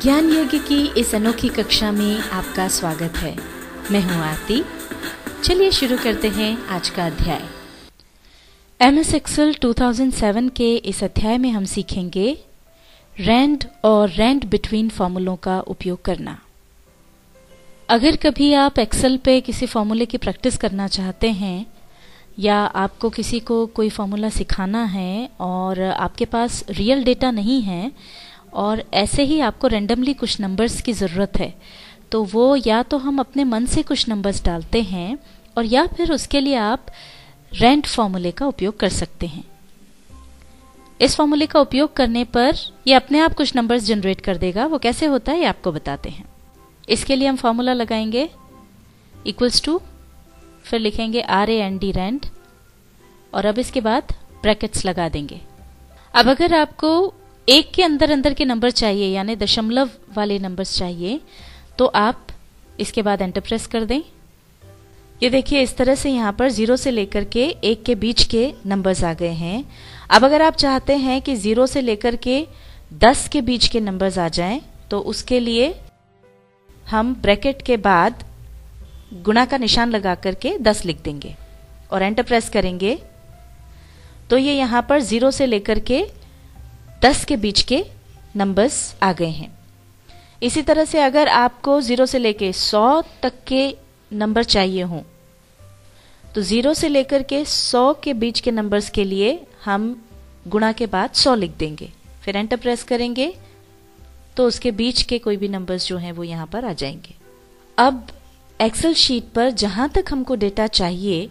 ज्ञान यज्ञ की इस अनोखी कक्षा में आपका स्वागत है। मैं हूं आरती। चलिए शुरू करते हैं आज का अध्याय। MS Excel 2007 के इस अध्याय में हम सीखेंगे रैंड और रैंड बिटवीन फॉर्मूलों का उपयोग करना। अगर कभी आप एक्सेल पे किसी फॉर्मूले की प्रैक्टिस करना चाहते हैं या आपको किसी को कोई फॉर्मूला सिखाना है और आपके पास रियल डेटा नहीं है और ऐसे ही आपको रैंडमली कुछ नंबर्स की ज़रूरत है, तो वो या तो हम अपने मन से कुछ नंबर्स डालते हैं और या फिर उसके लिए आप रैंड फॉर्मूले का उपयोग कर सकते हैं। इस फॉर्मूले का उपयोग करने पर ये अपने आप कुछ नंबर्स जनरेट कर देगा। वो कैसे होता है ये आपको बताते हैं। इसके लिए हम फॉर्मूला लगाएंगे इक्वल्स टू, फिर लिखेंगे RAND रैंड और अब इसके बाद ब्रैकेट्स लगा देंगे। अब अगर आपको एक के अंदर अंदर के नंबर चाहिए यानी दशमलव वाले नंबर्स चाहिए तो आप इसके बाद एंटर प्रेस कर दें। ये देखिए इस तरह से यहाँ पर 0 से लेकर के 1 के बीच के नंबर्स आ गए हैं। अब अगर आप चाहते हैं कि 0 से लेकर के 10 के बीच के नंबर्स आ जाएं तो उसके लिए हम ब्रैकेट के बाद गुणा का निशान लगा करके 10 लिख देंगे और एंटर प्रेस करेंगे तो ये यहाँ पर 0 से लेकर के 10 के बीच के नंबर्स आ गए हैं। इसी तरह से अगर आपको 0 से लेकर 100 तक के नंबर चाहिए हों तो 0 से लेकर के 100 के बीच के नंबर्स के लिए हम गुणा के बाद 100 लिख देंगे, फिर एंटर प्रेस करेंगे तो उसके बीच के कोई भी नंबर्स जो हैं वो यहाँ पर आ जाएंगे। अब एक्सेल शीट पर जहाँ तक हमको डेटा चाहिए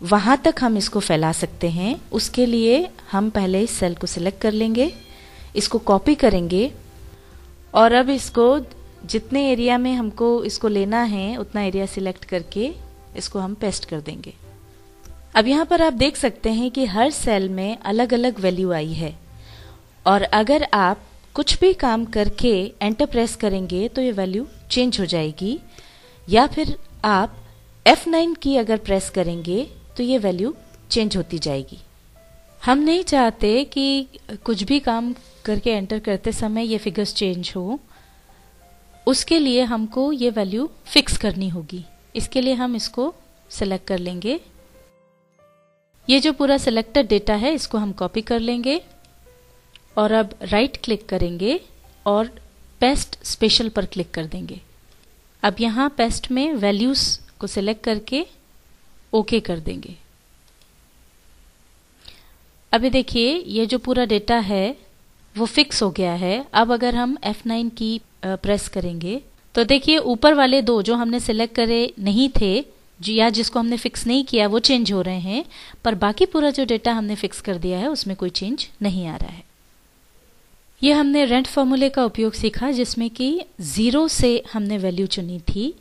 वहाँ तक हम इसको फैला सकते हैं। उसके लिए हम पहले इस सेल को सिलेक्ट कर लेंगे, इसको कॉपी करेंगे और अब इसको जितने एरिया में हमको इसको लेना है उतना एरिया सिलेक्ट करके इसको हम पेस्ट कर देंगे। अब यहाँ पर आप देख सकते हैं कि हर सेल में अलग अलग वैल्यू आई है और अगर आप कुछ भी काम करके एंटर प्रेस करेंगे तो ये वैल्यू चेंज हो जाएगी या फिर आप F9 की अगर प्रेस करेंगे तो ये वैल्यू चेंज होती जाएगी। हम नहीं चाहते कि कुछ भी काम करके एंटर करते समय ये फिगर्स चेंज हो, उसके लिए हमको ये वैल्यू फिक्स करनी होगी। इसके लिए हम इसको सेलेक्ट कर लेंगे। ये जो पूरा सिलेक्टेड डेटा है इसको हम कॉपी कर लेंगे और अब राइट क्लिक करेंगे और पेस्ट स्पेशल पर क्लिक कर देंगे। अब यहाँ पेस्ट में वैल्यूज को सिलेक्ट करके ओके कर देंगे। अभी देखिए ये जो पूरा डेटा है वो फिक्स हो गया है। अब अगर हम F9 की प्रेस करेंगे तो देखिए ऊपर वाले दो जो हमने सिलेक्ट करे नहीं थे या जिसको हमने फिक्स नहीं किया वो चेंज हो रहे हैं, पर बाकी पूरा जो डेटा हमने फिक्स कर दिया है उसमें कोई चेंज नहीं आ रहा है। ये हमने रैंड फॉर्मूले का उपयोग सीखा जिसमें कि 0 से हमने वैल्यू चुनी थी।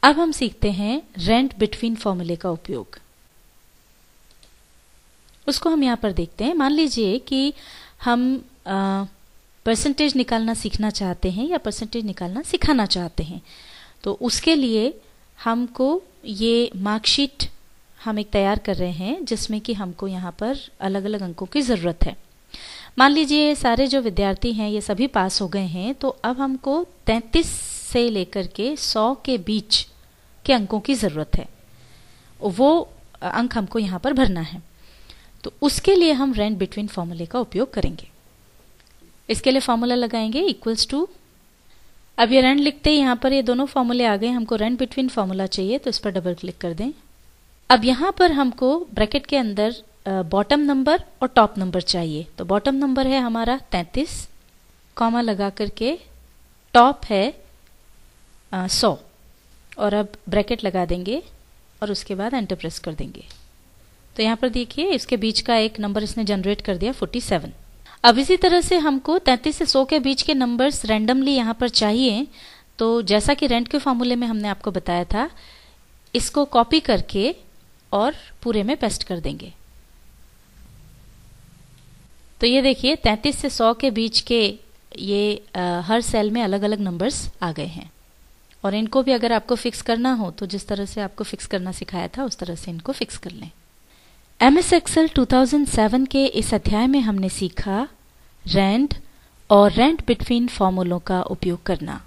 अब हम सीखते हैं रैंड बिटवीन फॉर्मूले का उपयोग। उसको हम यहाँ पर देखते हैं। मान लीजिए कि हम परसेंटेज निकालना सीखना चाहते हैं या परसेंटेज निकालना सिखाना चाहते हैं, तो उसके लिए हमको ये मार्कशीट हम एक तैयार कर रहे हैं जिसमें कि हमको यहाँ पर अलग अलग अंकों की ज़रूरत है। मान लीजिए सारे जो विद्यार्थी हैं ये सभी पास हो गए हैं, तो अब हमको 33 से लेकर के 100 के बीच के अंकों की ज़रूरत है। वो अंक हमको यहाँ पर भरना है, तो उसके लिए हम रैंड बिटवीन फॉर्मूले का उपयोग करेंगे। इसके लिए फॉर्मूला लगाएंगे इक्वल्स टू। अब ये रैंड लिखते ही यहाँ पर ये दोनों फॉर्मूले आ गए। हमको रैंड बिटवीन फॉर्मूला चाहिए तो इस पर डबल क्लिक कर दें। अब यहाँ पर हमको ब्रैकेट के अंदर बॉटम नंबर और टॉप नंबर चाहिए। तो बॉटम नंबर है हमारा 33, कॉमा लगा करके टॉप है 100 और अब ब्रैकेट लगा देंगे और उसके बाद एंटर प्रेस कर देंगे। तो यहाँ पर देखिए इसके बीच का एक नंबर इसने जनरेट कर दिया 47। अब इसी तरह से हमको 33 से 100 के बीच के नंबर्स रैंडमली यहाँ पर चाहिए। तो जैसा कि रैंड के फॉर्मूले में हमने आपको बताया था, इसको कॉपी करके और पूरे में पेस्ट कर देंगे। तो ये देखिए 33 से 100 के बीच के ये हर सेल में अलग अलग नंबर्स आ गए हैं और इनको भी अगर आपको फिक्स करना हो तो जिस तरह से आपको फिक्स करना सिखाया था उस तरह से इनको फिक्स कर लें। MS Excel 2007 के इस अध्याय में हमने सीखा रैंड और रेंट बिटवीन फॉर्मूलों का उपयोग करना।